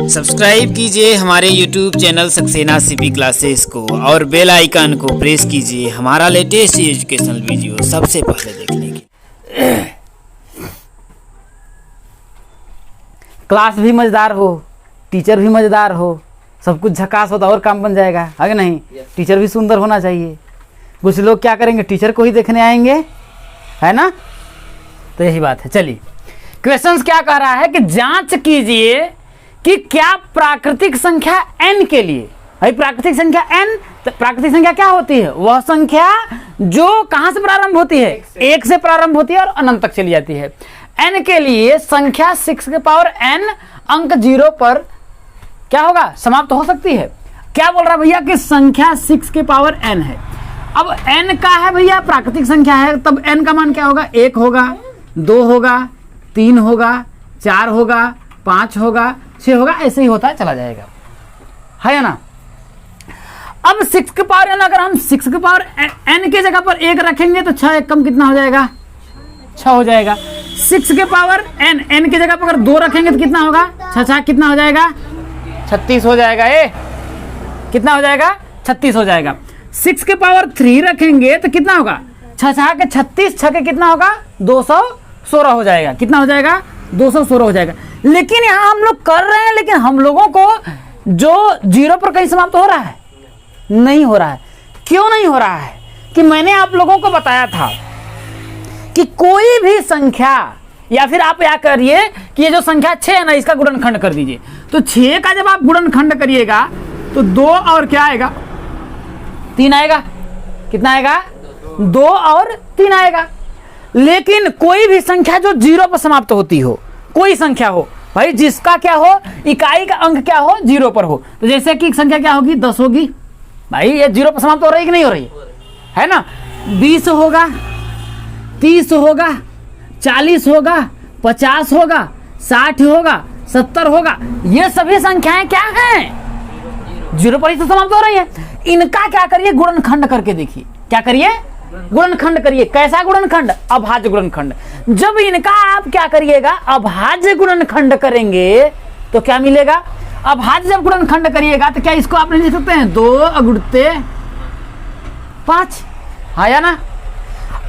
Subscribe कीजिए हमारे YouTube channel Saxena CP classes को और बेल आइकन को प्रेस कीजिए हमारा लेटेस्ट एजुकेशनल वीडियो सबसे पहले देखने के। क्लास भी मज़ेदार हो, टीचर भी मज़ेदार हो, सब कुछ झकास हो तो और काम बन जाएगा, है कि नहीं? टीचर भी सुंदर होना चाहिए। कुछ लोग क्या करेंगे, टीचर को ही देखने आएंगे, है ना? तो यही बात है। चलिए, क्वेश्चंस क्या कह रहा है कि जांच कीजिए कि क्या प्राकृतिक संख्या n के लिए, भाई प्राकृतिक संख्या n, तो प्राकृतिक संख्या क्या होती है? वह संख्या जो कहां से प्रारंभ होती है? एक से प्रारंभ होती है और अनंत तक चली जाती है। n के लिए संख्या 6 के पावर n अंक 0 पर क्या होगा? समाप्त हो सकती है। क्या बोल रहा है भैया कि संख्या 6 के पावर n है। अब n का है भैया, प्राकृतिक संख्या है, तब n का मान क्या होगा? 1 होगा, 2 होगा, 3 होगा, 4 होगा, 5 होगा, 6 होगा, ऐसे ही होता चला जाएगा, है ना? अब 6 के पावर n, अगर हम 6 के पावर n के जगह पर 1 रखेंगे तो 6 एक कम कितना हो जाएगा? 6 हो जाएगा। 6 के पावर n की जगह पर अगर 2 रखेंगे तो कितना होगा? 6 कितना हो जाएगा? 36 हो जाएगा। ये कितना हो जाएगा? 36 हो जाएगा। 6 के पावर 3 रखेंगे तो कितना होगा? 6 के 36, 6 के कितना होगा? 216 हो जाएगा। कितना हो जाएगा? 216 हो जाएगा। लेकिन यहाँ हम लोग कर रहे हैं, लेकिन हम लोगों को जो 0 पर कहीं समाप्त हो रहा है? नहीं हो रहा है। क्यों नहीं हो रहा है? कि मैंने आप लोगों को बताया था कि कोई भी संख्या, या फिर आप क्या करिए कि ये जो संख्या 6 है ना, इसका गुणनखंड कर दीजिए। तो 6 का जब आप गुणनखंड करिएगा तो 2 और क्या आएगा? 3 आएगा। कितना आएगा? 2 और 3 आएगा। लेकिन कोई भी संख्या जो 0 पर समाप्त होती हो, कोई संख्या हो भाई, जिसका क्या हो, इकाई का अंक क्या हो? 0 पर हो। तो जैसे कि संख्या क्या होगी? 10 होगी। भाई ये 0 पर समाप्त हो रही है कि नहीं हो रही है ना? 20 होगा, 30 होगा, 40 होगा, 50 होगा, 60 होगा, 70 होगा। ये सभी संख्याएं क्या हैं? 0 पर ही तो समाप्त हो रही है। इनका क्या करिए? गुणनखंड करके देखिए। क्या करिए? गुणनखंड करिए। कैसा गुणनखंड? अभाज्य गुणनखंड। जब इनका आप क्या करिएगा? अभाज्य गुणनखंड करेंगे तो क्या मिलेगा? अभाज्य जब गुणनखंड करिएगा तो क्या इसको आप नहीं लिख सकते हैं? 2 अगुणते 5, आया ना?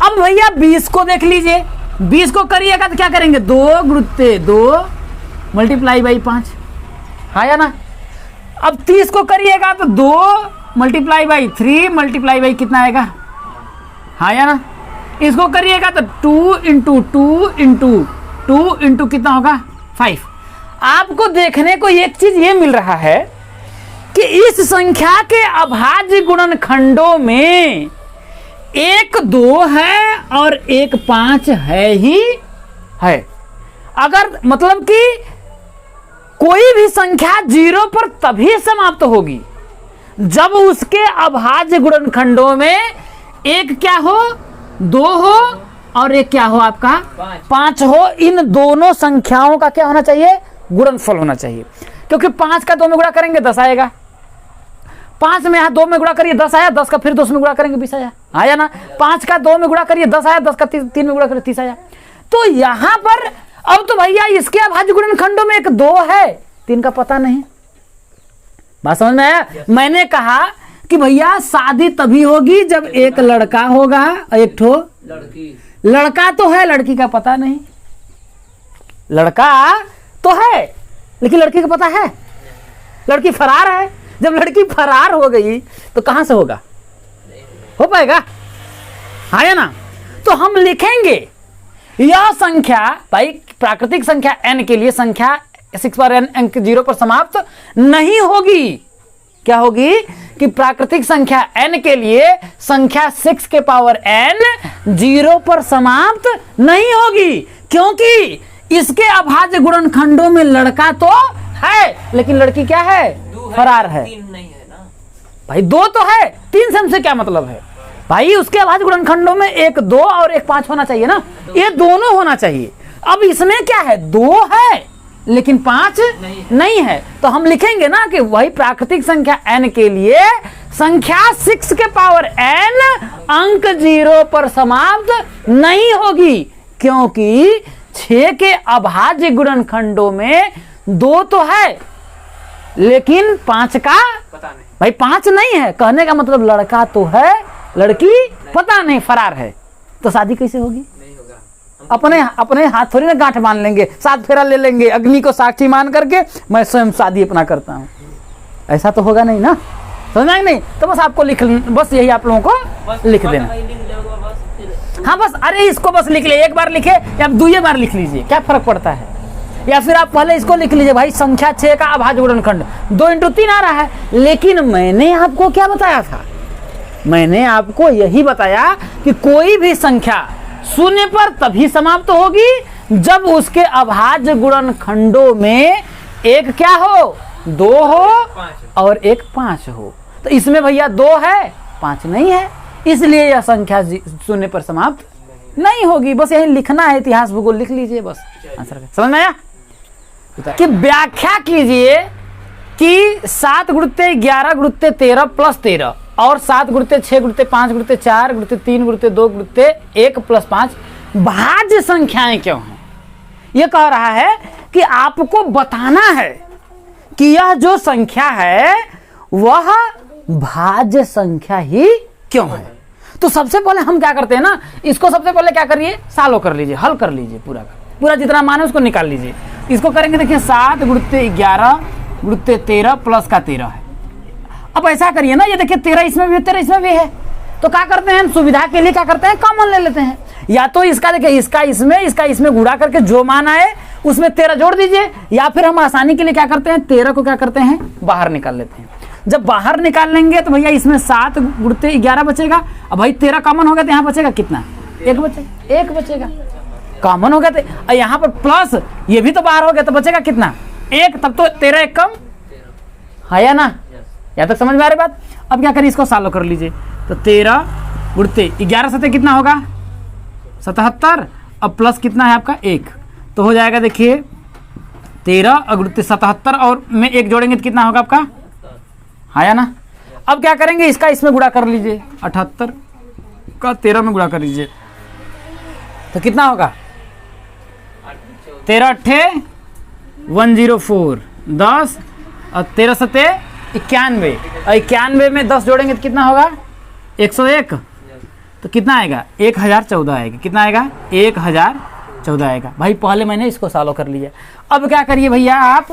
अब भैया 20 को देख लीजिए। 20 को करिएगा तो क्या करेंगे? 2 गुणते 2 मल्टीप्लाई बाई 5, आया ना? अब 30 को करिएगा तो 2 मल्टीप्लाई बाई 3 मल्टीप्लाई बाई कितना आएगा? आया ना? इसको करिएगा तो 2 इंटू 2 इंटू 2 इंटू कितना होगा? 5। आपको देखने को एक चीज ये मिल रहा है कि इस संख्या के अभाज्य गुणनखंडों में एक 2 है और एक 5 है ही है। अगर मतलब कि कोई भी संख्या 0 पर तभी समाप्त होगी जब उसके अभाज्य गुणनखंडों में एक क्या हो? 2 हो और एक क्या हो? आपका 5 हो। इन दोनों संख्याओं का क्या होना चाहिए? गुणनफल होना चाहिए। क्योंकि 5 का 2 में गुणा करेंगे 10 आएगा। 5 में यहाँ 2 में गुणा करिए 10 आया, 10 का फिर 2 में गुणा करेंगे 20 आया, आया ना? 5 का 2 में गुणा करिए 10 आया, 10 का 3 में गुणा करिए 30 आया। तो यहाँ पर अब तो भैया इसके अभाज्य गुणनखंडों में एक 2 है, 3 का पता नहीं। बात समझ में आया? मैंने कहा कि भैया शादी तभी होगी जब एक लड़का होगा, एक ठो लड़की। लड़का तो है, लड़की का पता नहीं। लड़का तो है लेकिन लड़की का पता है? लड़की फरार है। जब लड़की फरार हो गई तो कहां से होगा? हो पाएगा? है ना? तो हम लिखेंगे यह संख्या, भाई प्राकृतिक संख्या n के लिए संख्या 6 पर n अंक 0 पर समाप्त नहीं होगी। क्या होगी? कि प्राकृतिक संख्या n के लिए संख्या 6 के पावर n 0 पर समाप्त नहीं होगी, क्योंकि इसके अभाज्य गुणनखंडों में लड़का तो है लेकिन लड़की क्या है? फरार है। 3 नहीं है ना भाई? 2 तो है, 3 से हमसे क्या मतलब है? भाई उसके अभाज्य गुणनखंडों में एक 2 और एक 5 होना चाहिए ना? ये दोनों होना चाहिए। अब इसमें क्या है? 2 है लेकिन 5 नहीं है। तो हम लिखेंगे ना कि वही प्राकृतिक संख्या n के लिए संख्या 6 के पावर n अंक 0 पर समाप्त नहीं होगी, क्योंकि 6 के अभाज्य गुणनखंडों में 2 तो है लेकिन 5 का पता नहीं। भाई 5 नहीं है, कहने का मतलब लड़का तो है, लड़की पता नहीं, फरार है। तो शादी कैसे होगी? नहीं होगा। अपने हाथ थोड़ी ना गांठ मान लेंगे, 7 फेरा ले लेंगे, अग्नि को साक्षी मान करके मैं स्वयं शादी अपना करता हूँ, ऐसा तो होगा नहीं ना, समझ में नहीं? तो बस आपको बस यही आप लोगों को लिख देना। हाँ बस, अरे इसको बस लिख ले, एक बार लिखे या 2 बार लिख लीजिए, क्या फर्क पड़ता है? या फिर आप पहले इसको लिख लीजिए, भाई संख्या 6 का अभाज्य गुणनखंड 2 × 3 आ रहा है। लेकिन मैंने आपको क्या बताया था? मैंने आपको यही बताया कि कोई भी संख्या शून्य पर तभी समाप्त होगी जब उसके अभाज्य गुणनखंडों में एक क्या हो, 2 हो और एक 5 हो। तो इसमें भैया 2 है, 5 नहीं है, इसलिए यह संख्या शून्य पर समाप्त नहीं होगी। बस यही लिखना है, इतिहास भूगोल लिख लीजिए बस, आंसर समझ में आया? कि व्याख्या कीजिए कि 7 × 11 × 13 + 13 और 7 × 6 × 5 × 4 × 3 × 2 × 1 + 5 भाज्य संख्याएं क्यों हैं? यह कह रहा है कि आपको बताना है कि यह जो संख्या है वह भाज्य संख्या ही क्यों है। तो सबसे पहले हम क्या करते हैं ना, इसको सबसे पहले क्या करिए, सालो कर लीजिए, हल कर लीजिए, पूरा जितना मान है उसको निकाल लीजिए। इसको करेंगे, देखिए 7 × 11 × 13 + का 13 है। अब ऐसा करिए ना, ये देखिए 13 इसमें भी है, 13 इसमें भी है, तो क्या करते हैं हम, सुविधा के लिए क्या करते हैं, कॉमन ले लेते हैं। या तो इसका देखिए, इसका इसमें गुणा करके जो मान आए उसमें 13 जोड़ दीजिए, या फिर हम आसानी के लिए क्या करते हैं, 13 को क्या करते हैं, बाहर निकाल लेते हैं। जब बाहर निकाल लेंगे तो भैया इसमें 7 × 11 बचेगा। अब भाई 13 कॉमन हो गया तो यहाँ बचेगा कितना, 1 बचेगा, 1 बचेगा, कॉमन हो गया तो यहाँ पर प्लस ये भी तो बाहर हो गया तो बचेगा कितना, 1। तब तो 13 1 कम है या ना, या तक समझ में आ रही बात? अब क्या करिए, इसको सॉल्व कर लीजिए। तो 13 × 11 7 कितना होगा, 77, अब प्लस कितना है आपका 1, तो हो जाएगा देखिए 13 × 77 और में 1 जोड़ेंगे तो कितना होगा आपका, आया ना? अब क्या करेंगे, इसका इसमें गुणा कर लीजिए, 78 का 13 में गुणा कर लीजिए तो कितना होगा, 13 8 104 10 और 13 7 91 और 91 में 10 जोड़ेंगे तो कितना होगा, 101। तो कितना आएगा, 1014 आएगा। कितना आएगा, 1014 आएगा। भाई पहले मैंने इसको सॉल्व कर लिया। अब क्या करिए भैया आप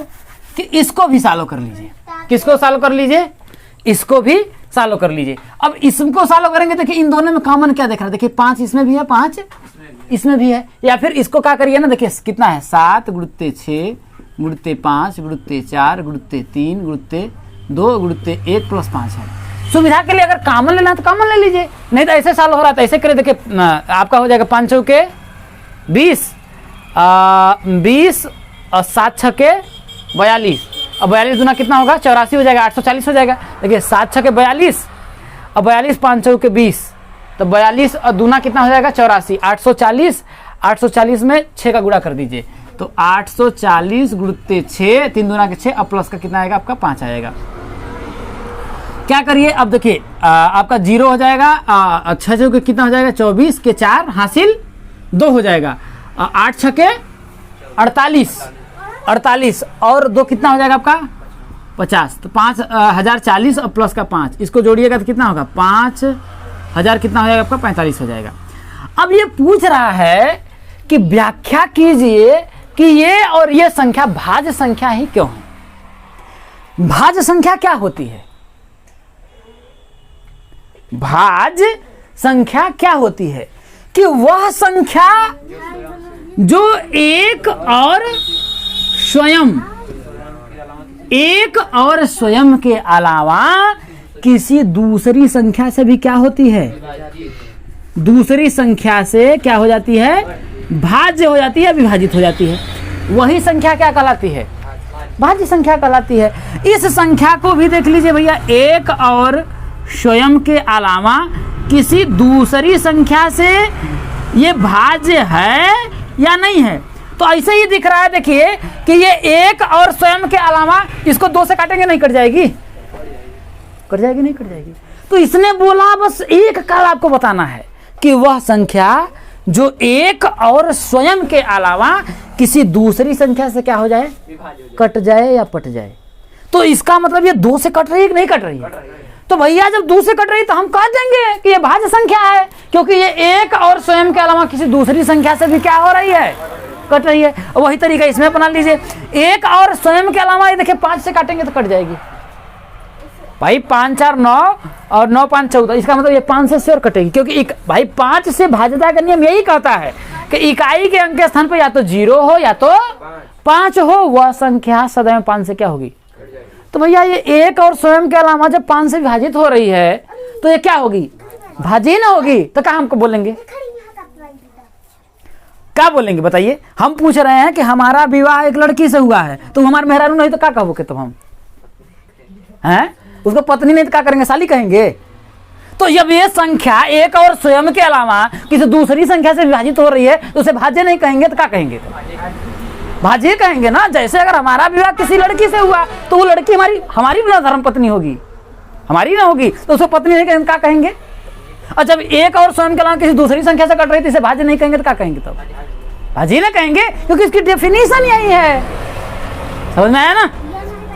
कि इसको भी सॉल्व कर लीजिए। किसको सॉल्व कर लीजिए, इसको भी सॉल्व कर लीजिए। अब इसको सॉल्व करेंगे, देखिए इन दोनों में कॉमन क्या देख रहा है, देखिए 5 इसमें भी है, 5 इसमें भी है। या फिर इसको क्या करिए ना, देखिए कितना है, 7 × 6 × 5 × 4 × 3 × 2 × 1 + 5 है। सुविधा के लिए अगर कॉमन लेना है तो कॉमन ले लीजिए, नहीं तो ऐसे सॉल्व हो रहा है तो ऐसे करिए। देखिए आपका हो जाएगा 5 चौके 20 20 और 7 छक्के 42 और 42 दूना कितना होगा, 84 हो जाएगा, 840 हो जाएगा। देखिए 7 छक्के 42 और 42 5 चौके 20, तो 42 और दूना कितना हो जाएगा, 84, 840। 840 में 6 का गुणा कर दीजिए तो 840 × 6 3 दूना के 6 और प्लस का कितना आएगा आपका 5 आएगा। क्या करिए, अब देखिए आपका 0 हो जाएगा, 6 चौके कितना हो जाएगा, 24 के 4 हासिल 2 हो जाएगा, 8 छक्के 48 और 2 कितना हो जाएगा आपका 50। तो 5040 और प्लस का 5, इसको जोड़िएगा तो कितना होगा, 5000 कितना हो जाएगा आपका 45 हो जाएगा। अब ये पूछ रहा है कि व्याख्या कीजिए कि ये और ये संख्या भाज्य संख्या ही क्यों है। भाज्य संख्या क्या होती है, भाज्य संख्या क्या होती है कि वह संख्या जो एक और स्वयं के अलावा किसी दूसरी संख्या से भी क्या होती है, दूसरी संख्या से क्या हो जाती है, भाज्य हो जाती है, विभाजित हो जाती है। वही संख्या क्या कहलाती है, भाज्य संख्या कहलाती है। इस संख्या को भी देख लीजिए भैया, एक और स्वयं के अलावा किसी दूसरी संख्या से ये भाज्य है या नहीं है। तो ऐसे ही दिख रहा है, देखिए कि ये एक और स्वयं के अलावा, इसको 2 से काटेंगे नहीं कट जाएगी, कट जाएगी नहीं कट जाएगी। तो इसने बोला बस एक काल आपको बताना है कि वह संख्या जो एक और स्वयं के अलावा किसी दूसरी संख्या से क्या हो जाए, कट जाए या पट जाए। तो इसका मतलब ये 2 से कट रही है कि नहीं कट रही है? तो भैया जब 2 से कट रही तो हम कह देंगे कि ये भाज्य संख्या है, क्योंकि ये एक और स्वयं के अलावा किसी दूसरी संख्या से भी क्या हो रही है, कट रही है। वही तरीका इसमें अपना लीजिए, एक और स्वयं के अलावा ये देखिए 5 से काटेंगे तो कट जाएगी भाई, 5 4 9 और 9 5 14, इसका मतलब ये 5 से श्योर कटेगी, क्योंकि भाई 5 से भाज्यता का नियम यही कहता है कि इकाई के अंक के स्थान पर या तो 0 हो या तो 5 हो, वह संख्या सदैव 5 से क्या होगी। तो भैया ये एक और स्वयं के अलावा जब 5 से विभाजित हो रही है तो ये क्या होगी, भाज्य ना होगी। तो क्या हमको बोलेंगे, क्या बोलेंगे बताइए? हम पूछ रहे हैं कि हमारा विवाह एक लड़की से हुआ है, तो हमारे मेहरारू नहीं तो क्या कहोगे तुम? हम हैं उसको पत्नी नहीं तो क्या करेंगे, साली कहेंगे। तो जब ये संख्या एक और स्वयं के अलावा किसी दूसरी संख्या से विभाजित हो रही है तो उसे भाज्य नहीं कहेंगे तो क्या कहेंगे? भाज्य कहेंगे ना। जैसे अगर हमारा विवाह किसी लड़की से हुआ तो वो लड़की हमारी बिना धर्म पत्नी होगी, हमारी ना होगी, तो उसको पत्नी नहीं कहेंगे, क्या कहेंगे? और जब एक और स्वयं के अलावा किसी दूसरी संख्या से कट रही थी, इसे भाज्य नहीं कहेंगे तो क्या कहेंगे? तब भाज्य ना कहेंगे, क्योंकि इसकी डेफिनेशन यही है। समझ में आया ना?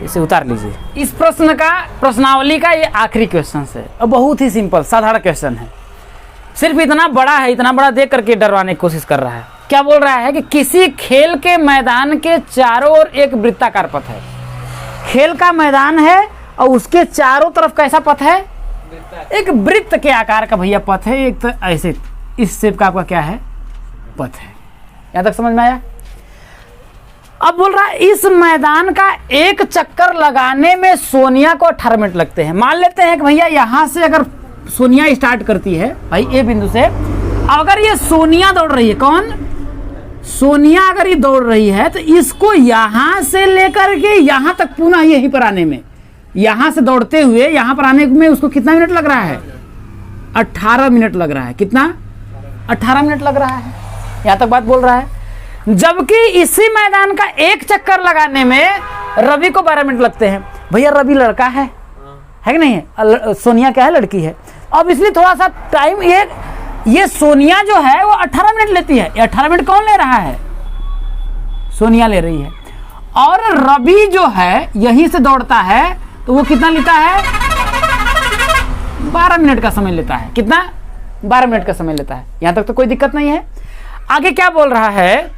इसे उतार लीजिए। इस प्रश्न का, प्रश्नावली का ये आखिरी क्वेश्चन है और बहुत ही सिंपल साधारण क्वेश्चन है। सिर्फ इतना बड़ा है, इतना बड़ा देख करके डरवाने की कोशिश कर रहा है। क्या बोल रहा है कि किसी खेल के मैदान के चारों ओर एक वृत्ताकार पथ है। खेल का मैदान है और उसके चारों तरफ कैसा पथ है, एक वृत्त के आकार का भैया पथ है। एक तो ऐसे इस शेप का आपका क्या है, पथ है। यहां तक समझ में आया? अब बोल रहा है इस मैदान का एक चक्कर लगाने में सोनिया को 18 मिनट लगते हैं। मान लेते हैं कि भैया यहां से अगर सोनिया स्टार्ट करती है भाई ए बिंदु से, अगर ये सोनिया दौड़ रही है, कौन, सोनिया अगर ये दौड़ रही है तो इसको यहां से लेकर के यहां तक पुनः यहीं पर आने में, यहां से दौड़ते हुए यहां पर आने में उसको कितना मिनट लग रहा है, 18 मिनट लग रहा है। कितना, 18 मिनट लग रहा है। यहां तक बात बोल रहा है। जबकि इसी मैदान का एक चक्कर लगाने में रवि को 12 मिनट लगते हैं। भैया रवि लड़का है कि नहीं है, सोनिया क्या है, लड़की है। अब इसलिए थोड़ा सा टाइम, ये सोनिया जो है वो 18 मिनट लेती है। 18 मिनट कौन ले रहा है, सोनिया ले रही है। और रवि जो है यहीं से दौड़ता है तो वो कितना लेता है, 12 मिनट का समय लेता है। कितना, 12 मिनट का समय लेता है। यहां तक तो कोई दिक्कत नहीं है। आगे क्या बोल रहा है,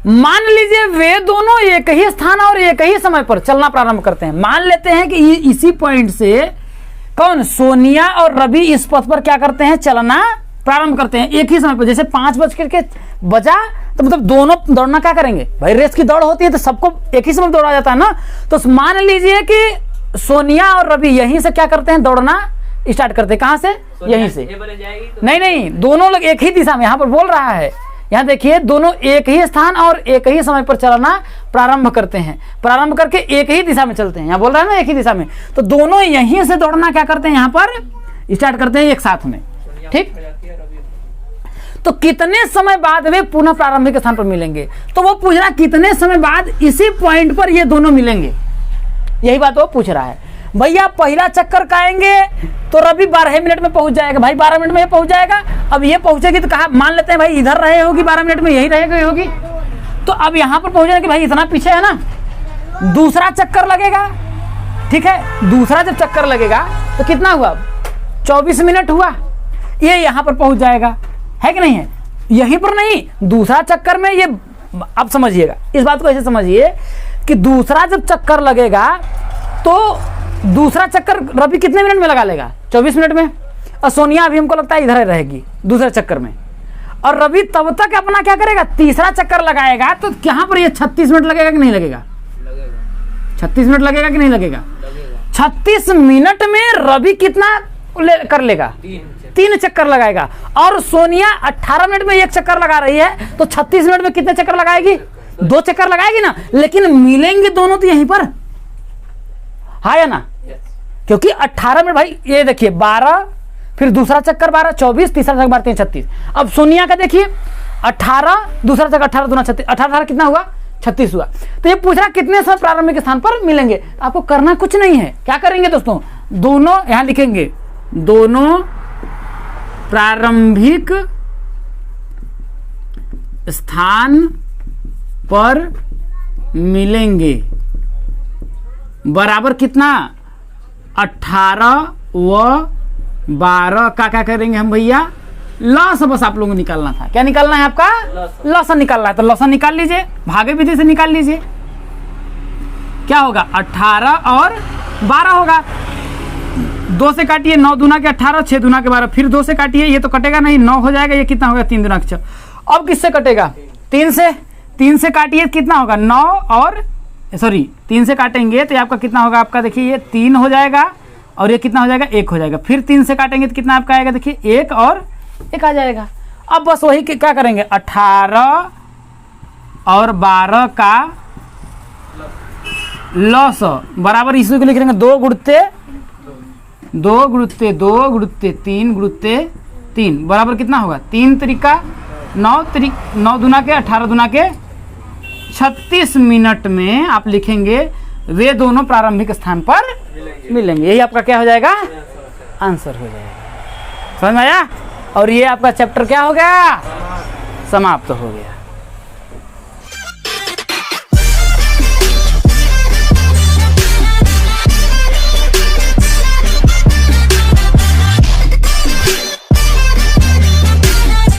मान लीजिए वे दोनों एक ही स्थान और एक ही समय पर चलना प्रारंभ करते हैं। मान लेते हैं कि इसी पॉइंट से कौन, सोनिया और रवि इस पथ पर क्या करते हैं, चलना प्रारंभ करते हैं एक ही समय पर। जैसे 5 बजा तो मतलब दोनों दौड़ना क्या करेंगे भाई, रेस की दौड़ होती है तो सबको एक ही समय दौड़ा जाता है ना। तो मान लीजिए कि सोनिया और रवि यहीं से क्या करते हैं, दौड़ना स्टार्ट करते हैं। कहां से, यहीं से। नहीं, दोनों लोग एक ही दिशा में, यहां पर बोल रहा है, यहां देखिए दोनों एक ही स्थान और एक ही समय पर चलना प्रारंभ करते हैं। प्रारंभ करके एक ही दिशा में चलते हैं। यहां बोल रहा है ना एक ही दिशा में, तो दोनों यहीं से दौड़ना क्या करते हैं, यहां पर स्टार्ट करते हैं एक साथ में। ठीक, तो कितने समय बाद वे पुनः प्रारंभिक स्थान पर मिलेंगे? तो वो पूछ रहा कितने समय बाद इसी पॉइंट पर ये दोनों मिलेंगे, यही बात वो पूछ रहा है। भैया पहला चक्कर काएंगे तो रवि 12 मिनट में पहुंच जाएगा भाई, 12 मिनट में ये पहुंच जाएगा। अब ये पहुंचेगी तो कहा, मान लेते हैं भाई इधर रहे होगी 12 मिनट में, यही रहे होगी। तो अब यहां पर पहुंचने के भाई इतना पीछे है ना, दूसरा चक्कर लगेगा। ठीक है, दूसरा जब चक्कर लगेगा तो कितना हुआ, 24 मिनट हुआ। ये यहां पर पहुंच जाएगा, है कि नहीं है? यहीं पर नहीं, दूसरा चक्कर में ये, अब समझिएगा इस बात को, ऐसे समझिए कि दूसरा जब चक्कर लगेगा तो दूसरा चक्कर रवि कितने मिनट में लगा लेगा, 24 मिनट में। और सोनिया अभी हमको लगता है इधर रहेगी दूसरे चक्कर में। और रवि तब तक अपना क्या करेगा, तीसरा चक्कर लगाएगा। तो यहाँ पर ये 36 मिनट लगेगा कि नहीं लगेगा, 36 मिनट लगेगा कि नहीं लगेगा? 36 मिनट में रवि कितना कर लेगा, 3 चक्कर लगाएगा। और सोनिया 18 मिनट में 1 चक्कर लगा रही है, तो 36 मिनट में कितने चक्कर लगाएगी, 2 चक्कर लगाएगी ना। लेकिन मिलेंगे दोनों तो यहीं पर, हाँ या ना? क्योंकि 18 मिनट भाई, ये देखिए 12, फिर दूसरा चक्कर 12, 24, तीसरा चक्कर 12, 3, 36। अब सोनिया का देखिए 18, दूसरा चक्कर 18 दूना 36, 18 कितना हुआ, 36 हुआ। तो ये पूछ रहा कितने समय प्रारंभिक स्थान पर मिलेंगे। आपको करना कुछ नहीं है, क्या करेंगे दोस्तों, दोनों यहां लिखेंगे, दोनों प्रारंभिक स्थान पर मिलेंगे। बराबर कितना 18 व 12 का क्या करेंगे हम भैया, लॉस बस आप लोगों को निकालना था। क्या निकालना है आपका, लॉसन निकालना है। तो लॉसन निकाल लीजिए, भागे विधि से निकाल लीजिए। क्या होगा 18 और 12 होगा। 2 से काटिए, 9 दूना के 18, 6 दूना के 12, फिर 2 से काटिए, ये तो कटेगा नहीं, 9 हो जाएगा। ये कितना होगा 3 दूना के 6। अब किससे कटेगा 3 से, 3 से काटिए कितना होगा 9 और 3 से काटेंगे तो आपका कितना होगा, आपका देखिए ये 3 हो जाएगा और ये कितना हो जाएगा 1 हो जाएगा। फिर 3 से काटेंगे तो कितना आपका आएगा, देखिए 1 और 1 आ जाएगा। अब बस वही क्या करेंगे 18 और 12 का लॉस बराबर इसी को लिख लेंगे 2 गुणते 2 गुणते 2 गुणते 3 गुणते 3 बराबर कितना होगा 3 तरीका 9 दूना के 18 दूना के 36 मिनट में आप लिखेंगे वे दोनों प्रारंभिक स्थान पर मिलेंगे। यही आपका क्या हो जाएगा, आंसर हो जाएगा। समझ में आया। और ये आपका चैप्टर क्या हो गया, समाप्त हो गया।